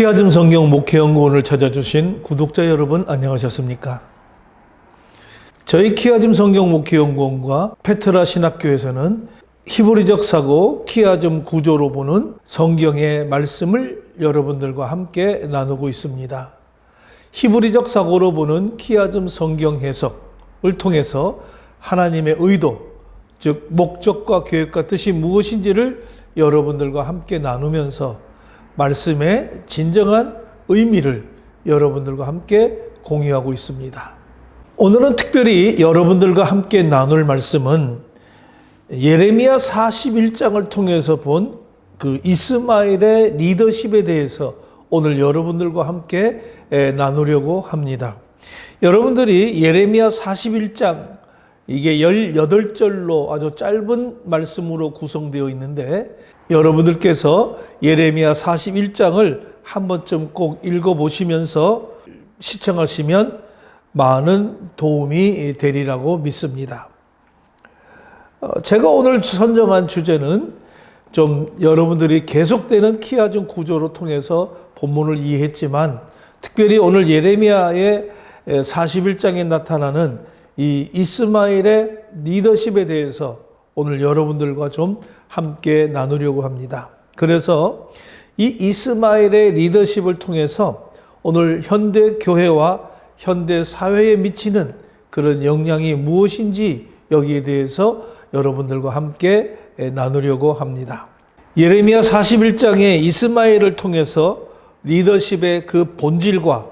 키아즘 성경 목회연구원을 찾아주신 구독자 여러분 안녕하셨습니까? 저희 키아즘 성경 목회연구원과 페트라 신학교에서는 히브리적 사고 키아즘 구조로 보는 성경의 말씀을 여러분들과 함께 나누고 있습니다. 히브리적 사고로 보는 키아즘 성경 해석을 통해서 하나님의 의도, 즉 목적과 계획과 뜻이 무엇인지를 여러분들과 함께 나누면서 말씀의 진정한 의미를 여러분들과 함께 공유하고 있습니다. 오늘은 특별히 여러분들과 함께 나눌 말씀은 예레미야 41장을 통해서 본 그 이스마엘의 리더십에 대해서 오늘 여러분들과 함께 나누려고 합니다. 여러분들이 예레미야 41장 이게 18절로 아주 짧은 말씀으로 구성되어 있는데 여러분들께서 예레미야 41장을 한 번쯤 꼭 읽어보시면서 시청하시면 많은 도움이 되리라고 믿습니다. 제가 오늘 선정한 주제는 좀 여러분들이 계속되는 키아즘 구조로 통해서 본문을 이해했지만 특별히 오늘 예레미야의 41장에 나타나는 이 이스마엘의 리더십에 대해서 오늘 여러분들과 좀 함께 나누려고 합니다. 그래서 이 이스마엘의 리더십을 통해서 오늘 현대 교회와 현대 사회에 미치는 그런 영향이 무엇인지 여기에 대해서 여러분들과 함께 나누려고 합니다. 예레미야 41장에 이스마엘을 통해서 리더십의 그 본질과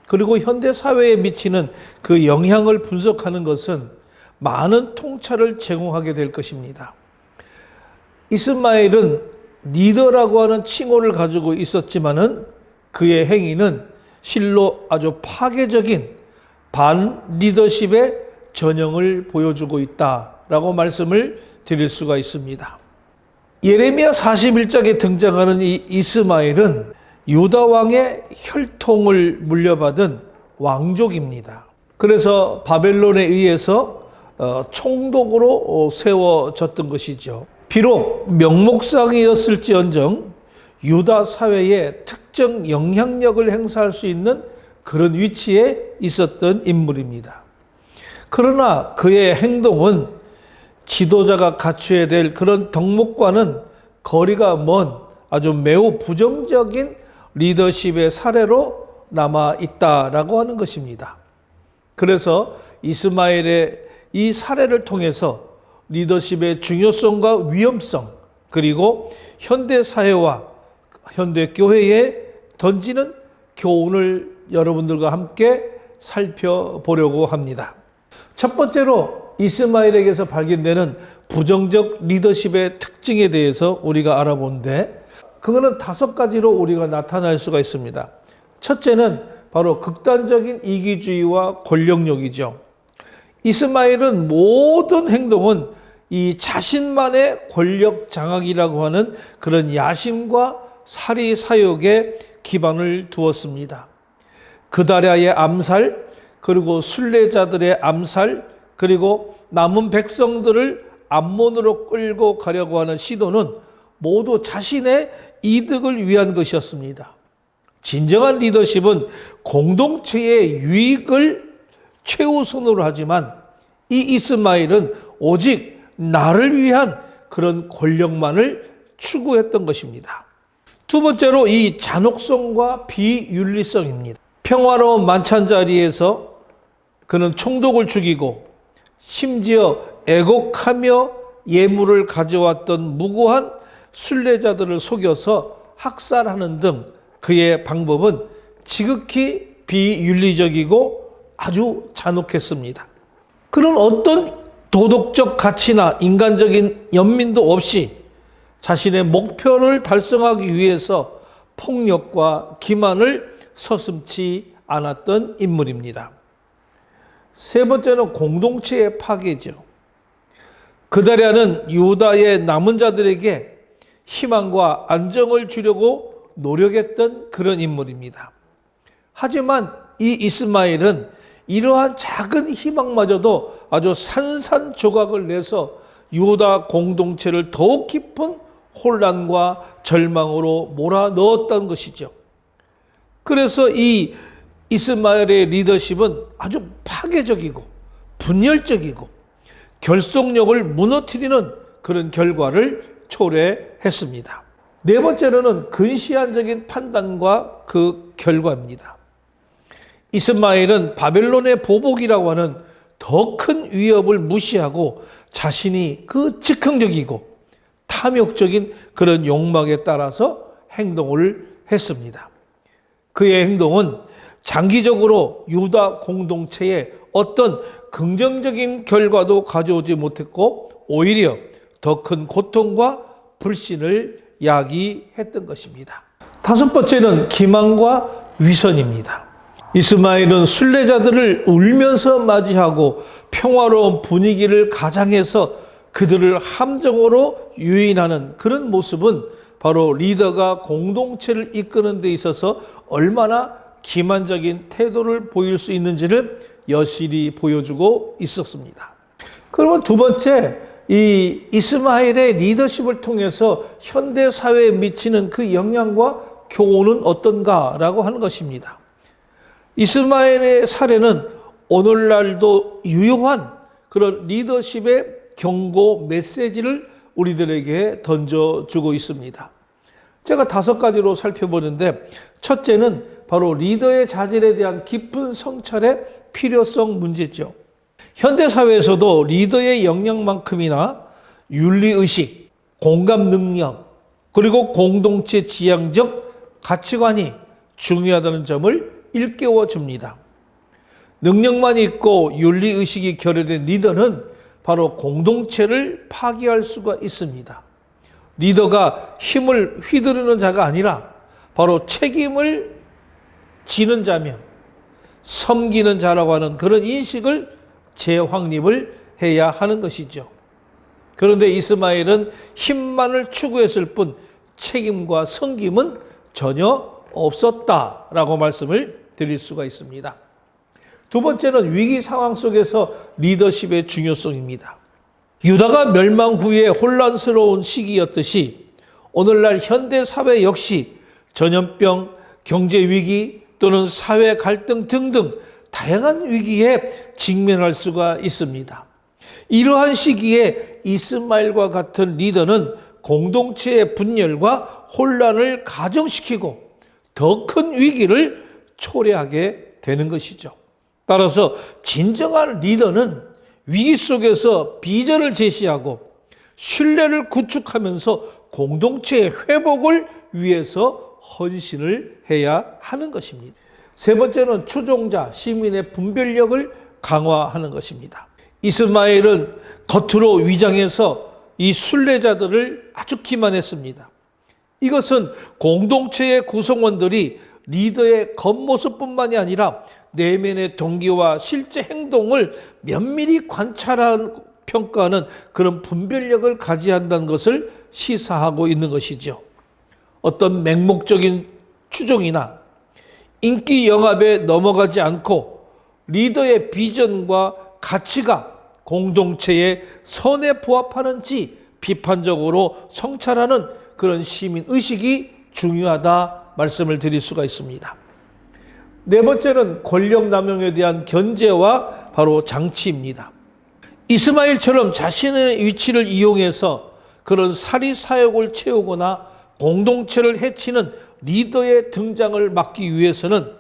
그리고 현대 사회에 미치는 그 영향을 분석하는 것은 많은 통찰을 제공하게 될 것입니다. 이스마엘은 리더라고 하는 칭호를 가지고 있었지만은 그의 행위는 실로 아주 파괴적인 반 리더십의 전형을 보여주고 있다라고 말씀을 드릴 수가 있습니다. 예레미야 41장에 등장하는 이 이스마엘은 유다 왕의 혈통을 물려받은 왕족입니다. 그래서 바벨론에 의해서 총독으로 세워졌던 것이죠. 비록 명목상이었을지언정 유다 사회에 특정 영향력을 행사할 수 있는 그런 위치에 있었던 인물입니다. 그러나 그의 행동은 지도자가 갖춰야 될 그런 덕목과는 거리가 먼 아주 매우 부정적인 리더십의 사례로 남아 있다라고 하는 것입니다. 그래서 이스마엘의 이 사례를 통해서 리더십의 중요성과 위험성 그리고 현대 사회와 현대 교회에 던지는 교훈을 여러분들과 함께 살펴보려고 합니다. 첫 번째로 이스마엘에게서 발견되는 부정적 리더십의 특징에 대해서 우리가 알아보는데 그거는 5가지로 우리가 나타날 수가 있습니다. 첫째는 바로 극단적인 이기주의와 권력욕이죠. 이스마엘은 모든 행동은 이 자신만의 권력 장악이라고 하는 그런 야심과 사리 사욕에 기반을 두었습니다. 그다랴의 암살, 그리고 순례자들의 암살, 그리고 남은 백성들을 암몬으로 끌고 가려고 하는 시도는 모두 자신의 이득을 위한 것이었습니다. 진정한 리더십은 공동체의 유익을 최우선으로 하지만 이 이스마엘은 오직 나를 위한 그런 권력만을 추구했던 것입니다. 두 번째로 이 잔혹성과 비윤리성입니다. 평화로운 만찬 자리에서 그는 총독을 죽이고 심지어 애곡하며 예물을 가져왔던 무고한 순례자들을 속여서 학살하는 등 그의 방법은 지극히 비윤리적이고 아주 잔혹했습니다. 그는 어떤 도덕적 가치나 인간적인 연민도 없이 자신의 목표를 달성하기 위해서 폭력과 기만을 서슴지 않았던 인물입니다. 세 번째는 공동체의 파괴죠. 그다랴는 유다의 남은 자들에게 희망과 안정을 주려고 노력했던 그런 인물입니다. 하지만 이 이스마엘은 이러한 작은 희망마저도 아주 산산조각을 내서 유다 공동체를 더욱 깊은 혼란과 절망으로 몰아넣었다는 것이죠. 그래서 이 이스마엘의 리더십은 아주 파괴적이고 분열적이고 결속력을 무너뜨리는 그런 결과를 초래했습니다. 네 번째로는 근시안적인 판단과 그 결과입니다. 이스마엘은 바벨론의 보복이라고 하는 더 큰 위협을 무시하고 자신이 그 즉흥적이고 탐욕적인 그런 욕망에 따라서 행동을 했습니다. 그의 행동은 장기적으로 유다 공동체에 어떤 긍정적인 결과도 가져오지 못했고 오히려 더 큰 고통과 불신을 야기했던 것입니다. 다섯 번째는 기만과 위선입니다. 이스마엘은 순례자들을 울면서 맞이하고 평화로운 분위기를 가장해서 그들을 함정으로 유인하는 그런 모습은 바로 리더가 공동체를 이끄는 데 있어서 얼마나 기만적인 태도를 보일 수 있는지를 여실히 보여주고 있었습니다. 그러면 두 번째, 이 이스마엘의 리더십을 통해서 현대 사회에 미치는 그 영향과 교훈은 어떤가라고 하는 것입니다. 이스마엘의 사례는 오늘날도 유효한 그런 리더십의 경고 메시지를 우리들에게 던져주고 있습니다. 제가 5가지로 살펴보는데, 첫째는 바로 리더의 자질에 대한 깊은 성찰의 필요성 문제죠. 현대사회에서도 리더의 역량만큼이나 윤리의식, 공감 능력, 그리고 공동체 지향적 가치관이 중요하다는 점을 일깨워 줍니다. 능력만 있고 윤리의식이 결여된 리더는 바로 공동체를 파괴할 수가 있습니다. 리더가 힘을 휘두르는 자가 아니라 바로 책임을 지는 자며 섬기는 자라고 하는 그런 인식을 재확립을 해야 하는 것이죠. 그런데 이스마엘은 힘만을 추구했을 뿐 책임과 섬김은 전혀 없었다라고 말씀을 드릴 수가 있습니다. 두 번째는 위기 상황 속에서 리더십의 중요성입니다. 유다가 멸망 후에 혼란스러운 시기였듯이 오늘날 현대 사회 역시 전염병, 경제 위기 또는 사회 갈등 등등 다양한 위기에 직면할 수가 있습니다. 이러한 시기에 이스마엘과 같은 리더는 공동체의 분열과 혼란을 가정시키고 더 큰 위기를 초래하게 되는 것이죠. 따라서 진정한 리더는 위기 속에서 비전을 제시하고 신뢰를 구축하면서 공동체의 회복을 위해서 헌신을 해야 하는 것입니다. 세 번째는 추종자, 시민의 분별력을 강화하는 것입니다. 이스마엘은 겉으로 위장해서 이 순례자들을 아주 기만했습니다. 이것은 공동체의 구성원들이 리더의 겉모습뿐만이 아니라 내면의 동기와 실제 행동을 면밀히 관찰하고 평가하는 그런 분별력을 가져야 한다는 것을 시사하고 있는 것이죠. 어떤 맹목적인 추종이나 인기 영합에 넘어가지 않고 리더의 비전과 가치가 공동체의 선에 부합하는지 비판적으로 성찰하는 그런 시민의식이 중요하다 말씀을 드릴 수가 있습니다. 네 번째는 권력 남용에 대한 견제와 바로 장치입니다. 이스마엘처럼 자신의 위치를 이용해서 그런 사리사욕을 채우거나 공동체를 해치는 리더의 등장을 막기 위해서는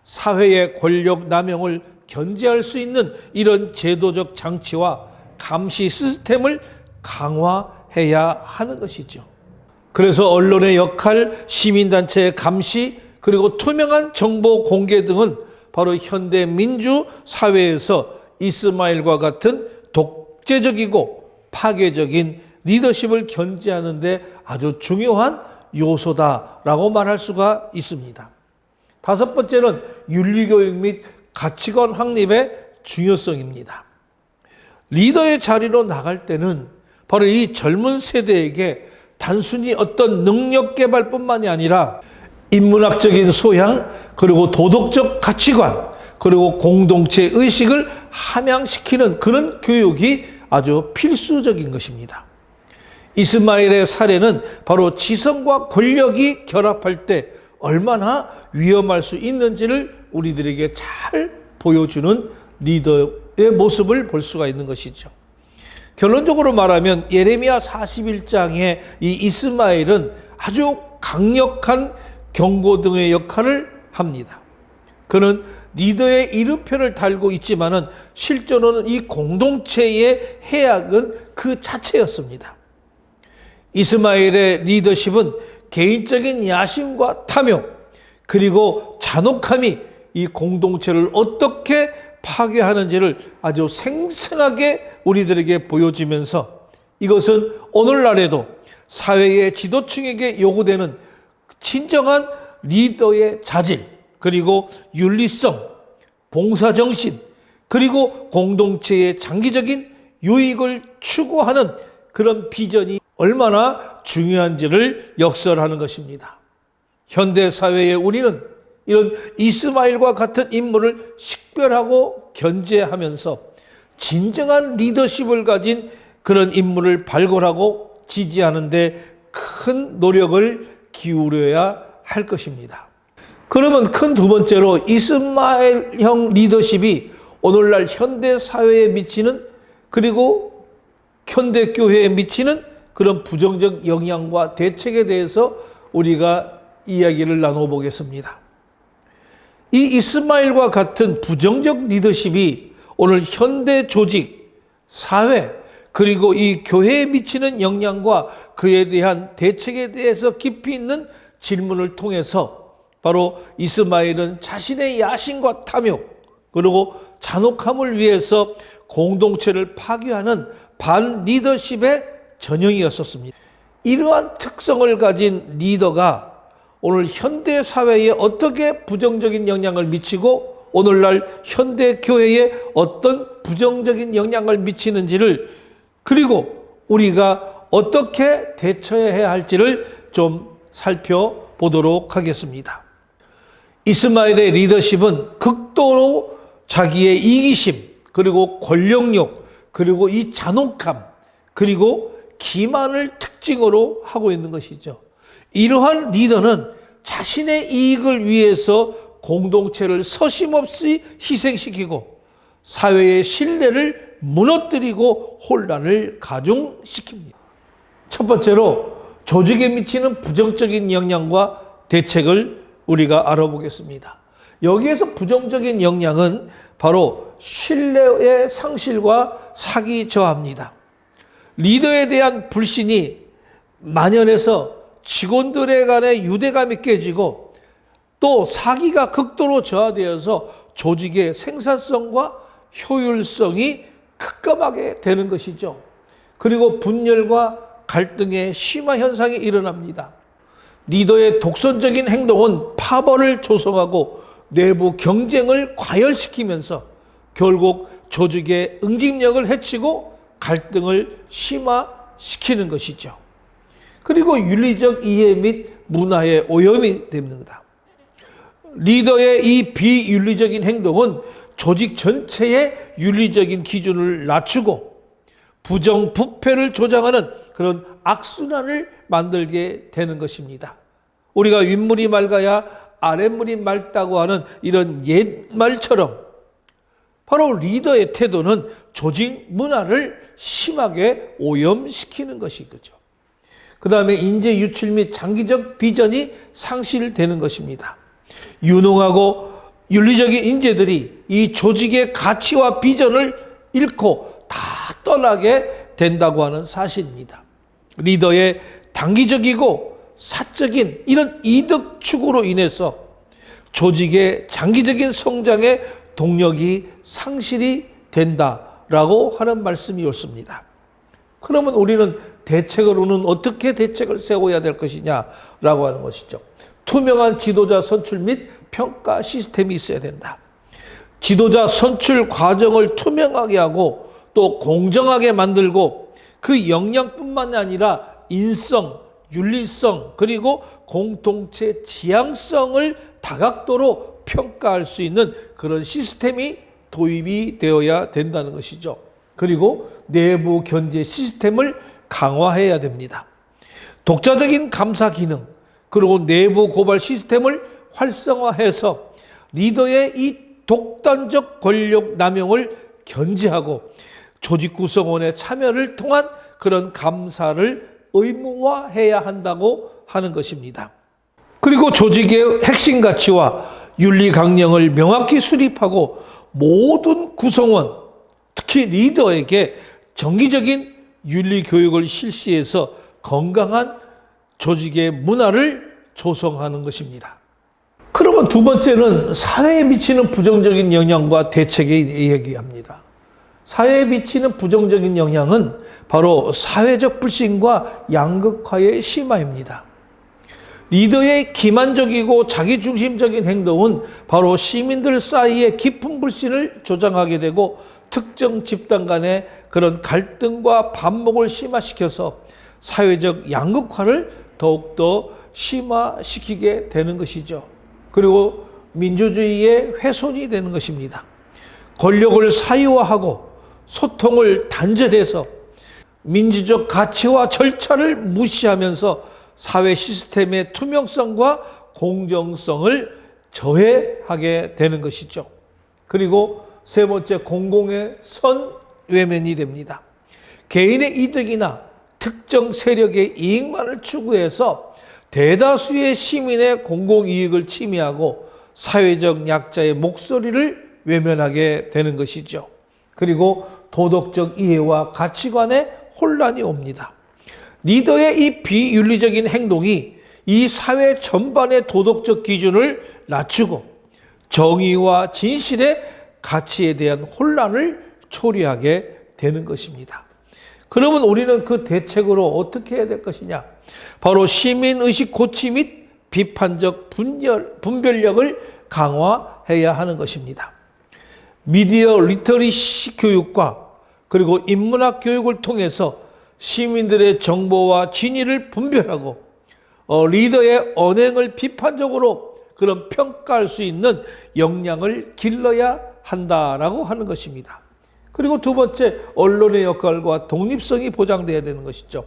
사회의 권력 남용을 견제할 수 있는 이런 제도적 장치와 감시 시스템을 강화해야 하는 것이죠. 그래서 언론의 역할, 시민단체의 감시, 그리고 투명한 정보 공개 등은 바로 현대 민주 사회에서 이스마엘과 같은 독재적이고 파괴적인 리더십을 견제하는 데 아주 중요한 요소다라고 말할 수가 있습니다. 다섯 번째는 윤리교육 및 가치관 확립의 중요성입니다. 리더의 자리로 나갈 때는 바로 이 젊은 세대에게 단순히 어떤 능력 개발뿐만이 아니라 인문학적인 소양, 그리고 도덕적 가치관, 그리고 공동체 의식을 함양시키는 그런 교육이 아주 필수적인 것입니다. 이스마엘의 사례는 바로 지성과 권력이 결합할 때 얼마나 위험할 수 있는지를 우리들에게 잘 보여주는 리더의 모습을 볼 수가 있는 것이죠. 결론적으로 말하면 예레미야 41장의 이 이스마엘은 아주 강력한 경고등의 역할을 합니다. 그는 리더의 이름표를 달고 있지만은 실제로는 이 공동체의 해악은 그 자체였습니다. 이스마엘의 리더십은 개인적인 야심과 탐욕 그리고 잔혹함이 이 공동체를 어떻게 파괴하는지를 아주 생생하게 우리들에게 보여지면서 이것은 오늘날에도 사회의 지도층에게 요구되는 진정한 리더의 자질, 그리고 윤리성, 봉사정신, 그리고 공동체의 장기적인 유익을 추구하는 그런 비전이 얼마나 중요한지를 역설하는 것입니다. 현대 사회에 우리는 이런 이스마엘과 같은 인물을 식별하고 견제하면서 진정한 리더십을 가진 그런 인물을 발굴하고 지지하는 데 큰 노력을 기울여야 할 것입니다. 그러면 큰 두 번째로 이스마엘형 리더십이 오늘날 현대 사회에 미치는 그리고 현대 교회에 미치는 그런 부정적 영향과 대책에 대해서 우리가 이야기를 나눠보겠습니다. 이 이스마엘과 같은 부정적 리더십이 오늘 현대 조직, 사회, 그리고 이 교회에 미치는 영향과 그에 대한 대책에 대해서 깊이 있는 질문을 통해서 바로 이스마엘은 자신의 야심과 탐욕, 그리고 잔혹함을 위해서 공동체를 파괴하는 반리더십의 전형이었었습니다. 이러한 특성을 가진 리더가 오늘 현대 사회에 어떻게 부정적인 영향을 미치고 오늘날 현대 교회에 어떤 부정적인 영향을 미치는지를 그리고 우리가 어떻게 대처해야 할지를 좀 살펴보도록 하겠습니다. 이스마엘의 리더십은 극도로 자기의 이기심, 그리고 권력욕, 그리고 이 잔혹함, 그리고 기만을 특징으로 하고 있는 것이죠. 이러한 리더는 자신의 이익을 위해서 공동체를 서심없이 희생시키고 사회의 신뢰를 무너뜨리고 혼란을 가중시킵니다. 첫 번째로 조직에 미치는 부정적인 영향과 대책을 우리가 알아보겠습니다. 여기에서 부정적인 영향은 바로 신뢰의 상실과 사기 저하입니다. 리더에 대한 불신이 만연해서 직원들에 간의 유대감이 깨지고 또 사기가 극도로 저하되어서 조직의 생산성과 효율성이 급감하게 되는 것이죠. 그리고 분열과 갈등의 심화 현상이 일어납니다. 리더의 독선적인 행동은 파벌을 조성하고 내부 경쟁을 과열시키면서 결국 조직의 응집력을 해치고 갈등을 심화시키는 것이죠. 그리고 윤리적 이해 및 문화의 오염이 됩니다. 리더의 이 비윤리적인 행동은 조직 전체의 윤리적인 기준을 낮추고 부정부패를 조장하는 그런 악순환을 만들게 되는 것입니다. 우리가 윗물이 맑아야 아랫물이 맑다고 하는 이런 옛말처럼 바로 리더의 태도는 조직 문화를 심하게 오염시키는 것이죠. 그 다음에 인재 유출 및 장기적 비전이 상실되는 것입니다. 유능하고 윤리적인 인재들이 이 조직의 가치와 비전을 잃고 다 떠나게 된다고 하는 사실입니다. 리더의 단기적이고 사적인 이런 이득 추구로 인해서 조직의 장기적인 성장의 동력이 상실이 된다라고 하는 말씀이 옳습니다. 그러면 우리는 대책으로는 어떻게 대책을 세워야 될 것이냐라고 하는 것이죠. 투명한 지도자 선출 및 평가 시스템이 있어야 된다. 지도자 선출 과정을 투명하게 하고 또 공정하게 만들고 그 역량뿐만 아니라 인성, 윤리성, 그리고 공동체 지향성을 다각도로 평가할 수 있는 그런 시스템이 도입이 되어야 된다는 것이죠. 그리고 내부 견제 시스템을 강화해야 됩니다. 독자적인 감사 기능, 그리고 내부 고발 시스템을 활성화해서 리더의 이 독단적 권력 남용을 견제하고 조직 구성원의 참여를 통한 그런 감사를 의무화해야 한다고 하는 것입니다. 그리고 조직의 핵심 가치와 윤리 강령을 명확히 수립하고 모든 구성원, 특히 리더에게 정기적인 윤리 교육을 실시해서 건강한 조직의 문화를 조성하는 것입니다. 그러면 두 번째는 사회에 미치는 부정적인 영향과 대책에 얘기합니다. 사회에 미치는 부정적인 영향은 바로 사회적 불신과 양극화의 심화입니다. 리더의 기만적이고 자기중심적인 행동은 바로 시민들 사이에 깊은 불신을 조장하게 되고 특정 집단 간의 그런 갈등과 반목을 심화시켜서 사회적 양극화를 더욱더 심화시키게 되는 것이죠. 그리고 민주주의의 훼손이 되는 것입니다. 권력을 사유화하고 소통을 단절해서 민주적 가치와 절차를 무시하면서 사회 시스템의 투명성과 공정성을 저해하게 되는 것이죠. 그리고 세 번째, 공공의 선외면이 됩니다. 개인의 이득이나 특정 세력의 이익만을 추구해서 대다수의 시민의 공공이익을 침해하고 사회적 약자의 목소리를 외면하게 되는 것이죠. 그리고 도덕적 이해와 가치관에 혼란이 옵니다. 리더의 이 비윤리적인 행동이 이 사회 전반의 도덕적 기준을 낮추고 정의와 진실의 가치에 대한 혼란을 초래하게 되는 것입니다. 그러면 우리는 그 대책으로 어떻게 해야 될 것이냐? 바로 시민의식 고치 및 비판적 분별력을 강화해야 하는 것입니다. 미디어 리터러시 교육과 그리고 인문학 교육을 통해서 시민들의 정보와 진위를 분별하고 리더의 언행을 비판적으로 그런 평가할 수 있는 역량을 길러야 한다라고 하는 것입니다. 그리고 두 번째, 언론의 역할과 독립성이 보장돼야 되는 것이죠.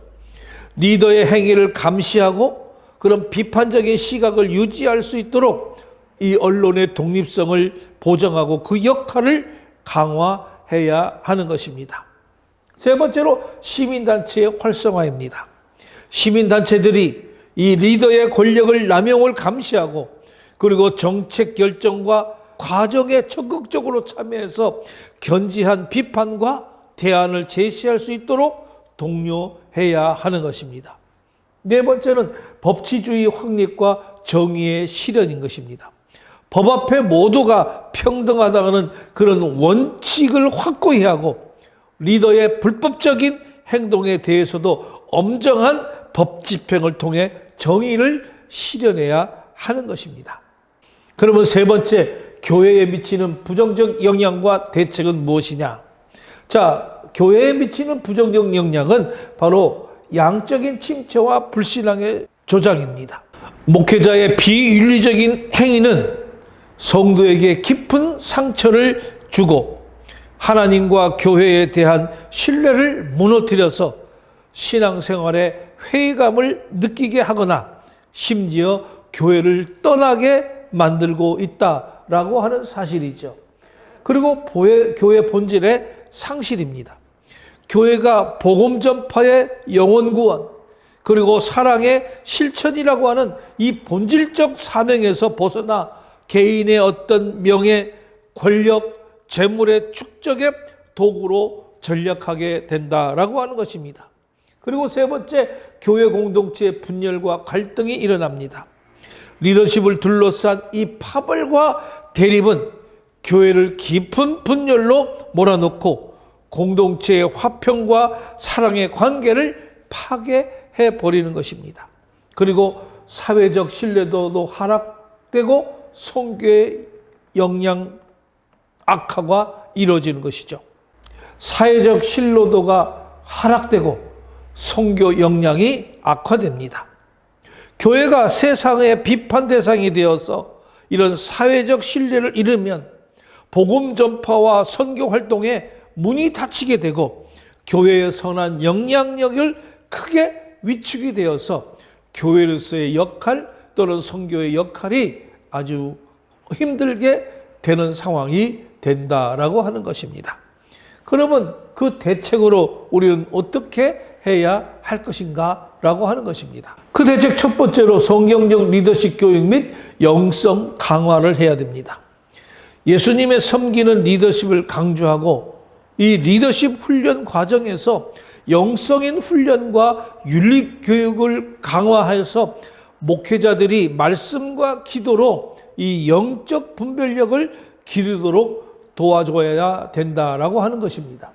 리더의 행위를 감시하고 그런 비판적인 시각을 유지할 수 있도록 이 언론의 독립성을 보장하고 그 역할을 강화해야 하는 것입니다. 세 번째로 시민단체의 활성화입니다. 시민단체들이 이 리더의 권력을 남용을 감시하고 그리고 정책 결정과 과정에 적극적으로 참여해서 견지한 비판과 대안을 제시할 수 있도록 독려해야 하는 것입니다. 네 번째는 법치주의 확립과 정의의 실현인 것입니다. 법 앞에 모두가 평등하다는 그런 원칙을 확고히 하고 리더의 불법적인 행동에 대해서도 엄정한 법 집행을 통해 정의를 실현해야 하는 것입니다. 그러면 세 번째, 교회에 미치는 부정적 영향과 대책은 무엇이냐? 자, 교회에 미치는 부정적 영향은 바로 양적인 침체와 불신앙의 조장입니다. 목회자의 비윤리적인 행위는 성도에게 깊은 상처를 주고 하나님과 교회에 대한 신뢰를 무너뜨려서 신앙생활에 회의감을 느끼게 하거나 심지어 교회를 떠나게 만들고 있다라고 하는 사실이죠. 그리고 교회 본질의 상실입니다. 교회가 복음 전파의 영혼 구원 그리고 사랑의 실천이라고 하는 이 본질적 사명에서 벗어나 개인의 어떤 명예, 권력, 재물의 축적의 도구로 전락하게 된다라고 하는 것입니다. 그리고 세 번째, 교회 공동체의 분열과 갈등이 일어납니다. 리더십을 둘러싼 이 파벌과 대립은 교회를 깊은 분열로 몰아넣고 공동체의 화평과 사랑의 관계를 파괴해 버리는 것입니다. 그리고 사회적 신뢰도도 하락되고 선교의 역량 악화가 이루어지는 것이죠. 사회적 신뢰도가 하락되고 선교 역량이 악화됩니다. 교회가 세상의 비판 대상이 되어서 이런 사회적 신뢰를 잃으면 복음 전파와 선교 활동에 문이 닫히게 되고 교회의 선한 영향력을 크게 위축이 되어서 교회로서의 역할, 또는 선교의 역할이 아주 힘들게 되는 상황이 된다라고 하는 것입니다. 그러면 그 대책으로 우리는 어떻게 해야 할 것인가 라고 하는 것입니다. 그 대책 첫 번째로 성경적 리더십 교육 및 영성 강화를 해야 됩니다. 예수님의 섬기는 리더십을 강조하고 이 리더십 훈련 과정에서 영성인 훈련과 윤리 교육을 강화해서 목회자들이 말씀과 기도로 이 영적 분별력을 기르도록 도와줘야 된다라고 하는 것입니다.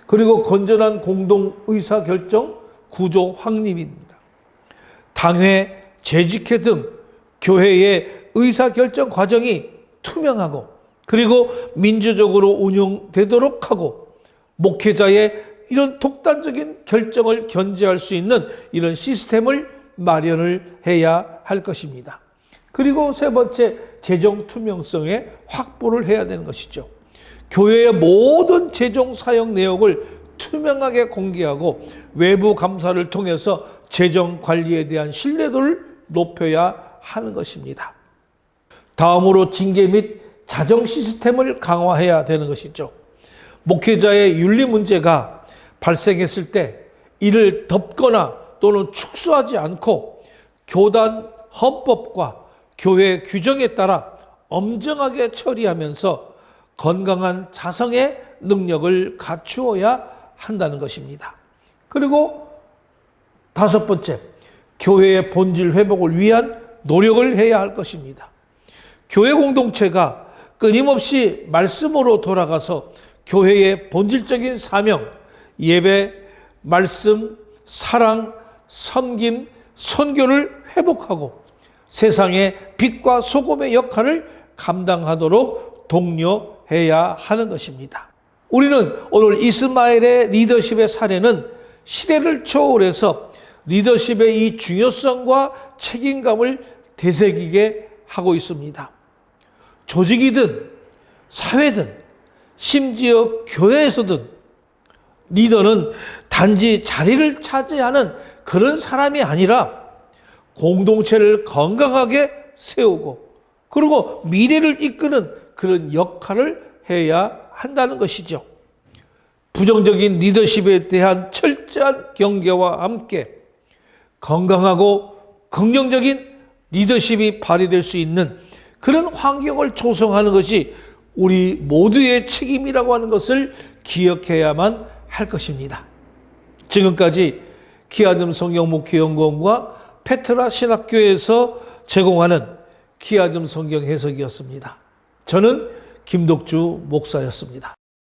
그리고 건전한 공동 의사결정 구조 확립입니다. 당회, 재직회 등 교회의 의사결정 과정이 투명하고 그리고 민주적으로 운영되도록 하고 목회자의 이런 독단적인 결정을 견제할 수 있는 이런 시스템을 마련을 해야 할 것입니다. 그리고 세 번째, 재정 투명성의 확보를 해야 되는 것이죠. 교회의 모든 재정 사용 내역을 투명하게 공개하고 외부 감사를 통해서 재정 관리에 대한 신뢰도를 높여야 하는 것입니다. 다음으로 징계 및 자정 시스템을 강화해야 되는 것이죠. 목회자의 윤리 문제가 발생했을 때 이를 덮거나 또는 축소하지 않고 교단 헌법과 교회 규정에 따라 엄정하게 처리하면서 건강한 자성의 능력을 갖추어야 한다는 것입니다. 그리고 다섯 번째, 교회의 본질 회복을 위한 노력을 해야 할 것입니다. 교회 공동체가 끊임없이 말씀으로 돌아가서 교회의 본질적인 사명, 예배, 말씀, 사랑, 섬김, 선교를 회복하고 세상의 빛과 소금의 역할을 감당하도록 독려해야 하는 것입니다. 우리는 오늘 이스마엘의 리더십의 사례는 시대를 초월해서 리더십의 이 중요성과 책임감을 되새기게 하고 있습니다. 조직이든 사회든 심지어 교회에서든 리더는 단지 자리를 차지하는 그런 사람이 아니라 공동체를 건강하게 세우고 그리고 미래를 이끄는 그런 역할을 해야 한다는 것이죠. 부정적인 리더십에 대한 철저한 경계와 함께 건강하고 긍정적인 리더십이 발휘될 수 있는 그런 환경을 조성하는 것이 우리 모두의 책임이라고 하는 것을 기억해야만 할 것입니다. 지금까지 키아즘 성경목회연구원과 페트라 신학교에서 제공하는 키아즘 성경 해석이었습니다. 저는 김덕주 목사였습니다.